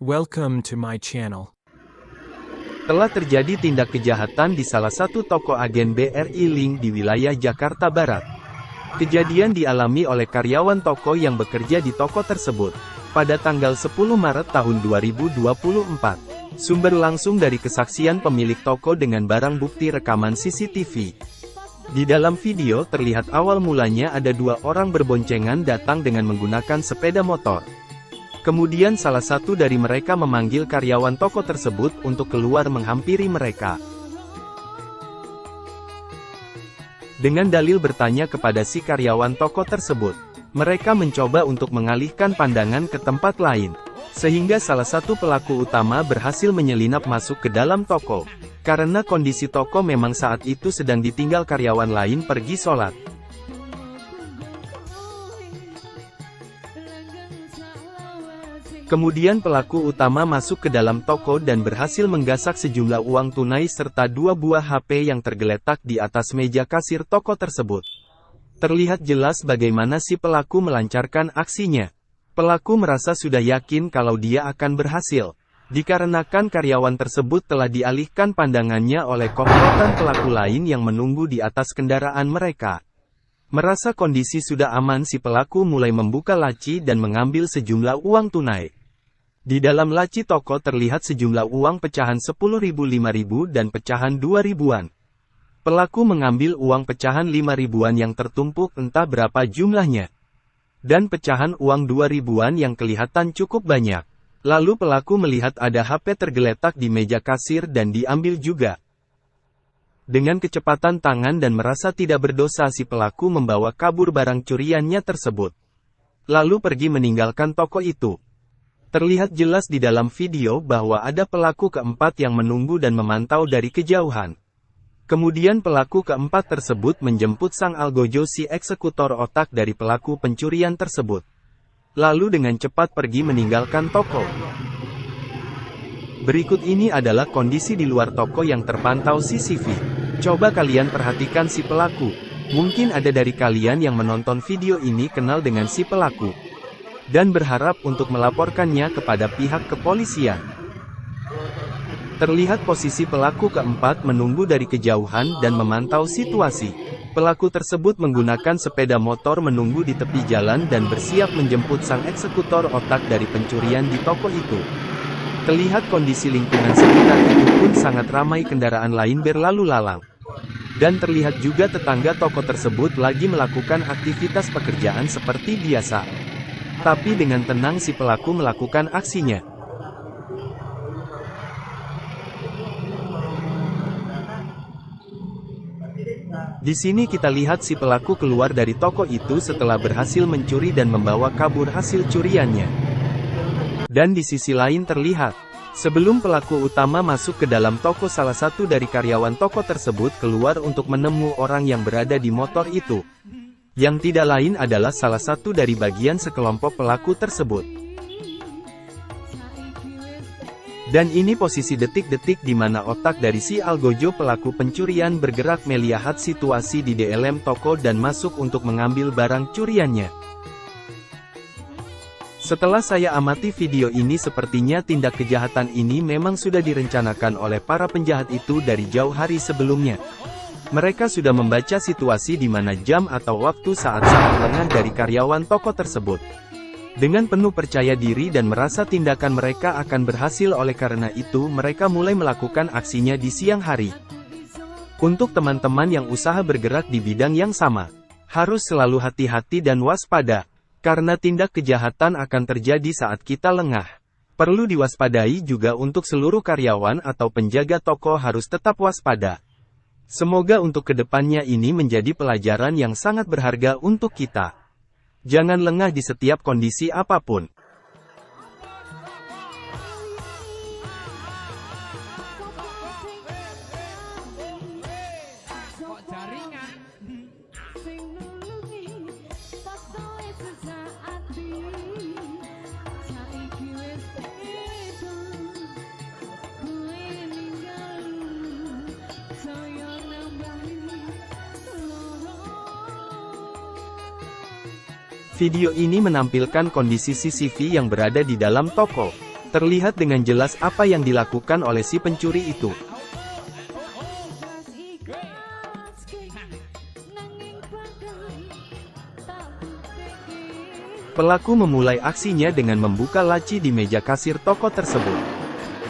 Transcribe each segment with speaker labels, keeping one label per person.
Speaker 1: Welcome to my channel.
Speaker 2: Telah terjadi tindak kejahatan di salah satu toko agen BRI Link di wilayah Jakarta Barat. Kejadian dialami oleh karyawan toko yang bekerja di toko tersebut pada tanggal 10 Maret tahun 2024. Sumber langsung dari kesaksian pemilik toko dengan barang bukti rekaman CCTV. Di dalam video terlihat awal mulanya ada dua orang berboncengan datang dengan menggunakan sepeda motor. Kemudian salah satu dari mereka memanggil karyawan toko tersebut untuk keluar menghampiri mereka. Dengan dalil bertanya kepada si karyawan toko tersebut, mereka mencoba untuk mengalihkan pandangan ke tempat lain, sehingga salah satu pelaku utama berhasil menyelinap masuk ke dalam toko. Karena kondisi toko memang saat itu sedang ditinggal karyawan lain pergi sholat. Kemudian pelaku utama masuk ke dalam toko dan berhasil menggasak sejumlah uang tunai serta dua buah HP yang tergeletak di atas meja kasir toko tersebut. Terlihat jelas bagaimana si pelaku melancarkan aksinya. Pelaku merasa sudah yakin kalau dia akan berhasil, dikarenakan karyawan tersebut telah dialihkan pandangannya oleh komplotan pelaku lain yang menunggu di atas kendaraan mereka. Merasa kondisi sudah aman, si pelaku mulai membuka laci dan mengambil sejumlah uang tunai. Di dalam laci toko terlihat sejumlah uang pecahan 10.000, 5.000 dan pecahan 2.000-an. Pelaku mengambil uang pecahan 5.000-an yang tertumpuk entah berapa jumlahnya, dan pecahan uang 2.000-an yang kelihatan cukup banyak. Lalu pelaku melihat ada HP tergeletak di meja kasir dan diambil juga. Dengan kecepatan tangan dan merasa tidak berdosa, si pelaku membawa kabur barang curiannya tersebut, lalu pergi meninggalkan toko itu. Terlihat jelas di dalam video bahwa ada pelaku keempat yang menunggu dan memantau dari kejauhan. Kemudian pelaku keempat tersebut menjemput sang algojo, si eksekutor otak dari pelaku pencurian tersebut, lalu dengan cepat pergi meninggalkan toko. Berikut ini adalah kondisi di luar toko yang terpantau CCTV. Coba kalian perhatikan si pelaku. Mungkin ada dari kalian yang menonton video ini kenal dengan si pelaku, dan berharap untuk melaporkannya kepada pihak kepolisian. Terlihat posisi pelaku keempat menunggu dari kejauhan dan memantau situasi. Pelaku tersebut menggunakan sepeda motor menunggu di tepi jalan dan bersiap menjemput sang eksekutor otak dari pencurian di toko itu. Terlihat kondisi lingkungan sekitar itu pun sangat ramai kendaraan lain berlalu lalang. Dan terlihat juga tetangga toko tersebut lagi melakukan aktivitas pekerjaan seperti biasa. Tapi dengan tenang si pelaku melakukan aksinya. Di sini kita lihat si pelaku keluar dari toko itu setelah berhasil mencuri dan membawa kabur hasil curiannya. Dan di sisi lain terlihat, sebelum pelaku utama masuk ke dalam toko, salah satu dari karyawan toko tersebut keluar untuk menemui orang yang berada di motor itu, yang tidak lain adalah salah satu dari bagian sekelompok pelaku tersebut. Dan ini posisi detik-detik di mana otak dari si algojo pelaku pencurian bergerak melihat situasi di dalam toko dan masuk untuk mengambil barang curiannya. Setelah saya amati video ini, sepertinya tindak kejahatan ini memang sudah direncanakan oleh para penjahat itu dari jauh hari sebelumnya. Mereka sudah membaca situasi di mana jam atau waktu saat-saat lengah dari karyawan toko tersebut. Dengan penuh percaya diri dan merasa tindakan mereka akan berhasil, oleh karena itu mereka mulai melakukan aksinya di siang hari. Untuk teman-teman yang usaha bergerak di bidang yang sama, harus selalu hati-hati dan waspada, karena tindak kejahatan akan terjadi saat kita lengah. Perlu diwaspadai juga untuk seluruh karyawan atau penjaga toko, harus tetap waspada. Semoga untuk kedepannya ini menjadi pelajaran yang sangat berharga untuk kita. Jangan lengah di setiap kondisi apapun. Video ini menampilkan kondisi CCTV yang berada di dalam toko. Terlihat dengan jelas apa yang dilakukan oleh si pencuri itu. Pelaku memulai aksinya dengan membuka laci di meja kasir toko tersebut.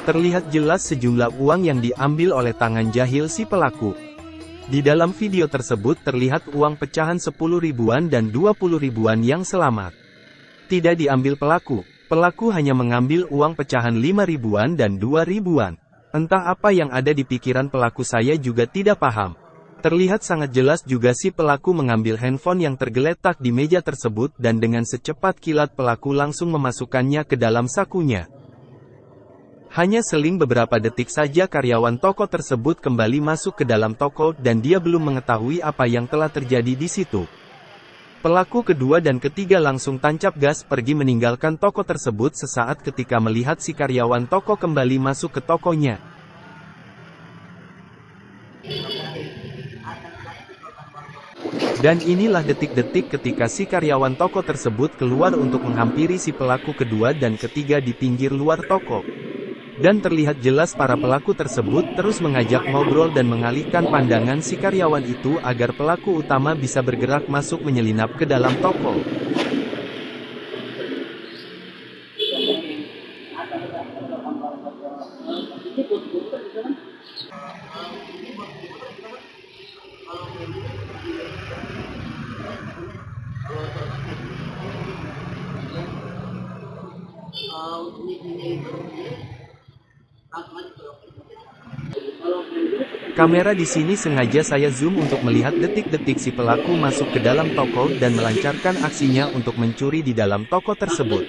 Speaker 2: Terlihat jelas sejumlah uang yang diambil oleh tangan jahil si pelaku. Di dalam video tersebut terlihat uang pecahan 10 ribuan dan 20 ribuan yang selamat. Tidak diambil pelaku. Pelaku hanya mengambil uang pecahan 5 ribuan dan 2 ribuan. Entah apa yang ada di pikiran pelaku, saya juga tidak paham. Terlihat sangat jelas juga si pelaku mengambil handphone yang tergeletak di meja tersebut dan dengan secepat kilat pelaku langsung memasukkannya ke dalam sakunya. Hanya seling beberapa detik saja karyawan toko tersebut kembali masuk ke dalam toko dan dia belum mengetahui apa yang telah terjadi di situ. Pelaku kedua dan ketiga langsung tancap gas pergi meninggalkan toko tersebut sesaat ketika melihat si karyawan toko kembali masuk ke tokonya. Dan inilah detik-detik ketika si karyawan toko tersebut keluar untuk menghampiri si pelaku kedua dan ketiga di pinggir luar toko. Dan terlihat jelas para pelaku tersebut terus mengajak ngobrol dan mengalihkan pandangan si karyawan itu agar pelaku utama bisa bergerak masuk menyelinap ke dalam toko. Kamera di sini sengaja saya zoom untuk melihat detik-detik si pelaku masuk ke dalam toko dan melancarkan aksinya untuk mencuri di dalam toko tersebut.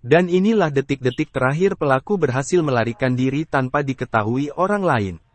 Speaker 2: Dan inilah detik-detik terakhir pelaku berhasil melarikan diri tanpa diketahui orang lain.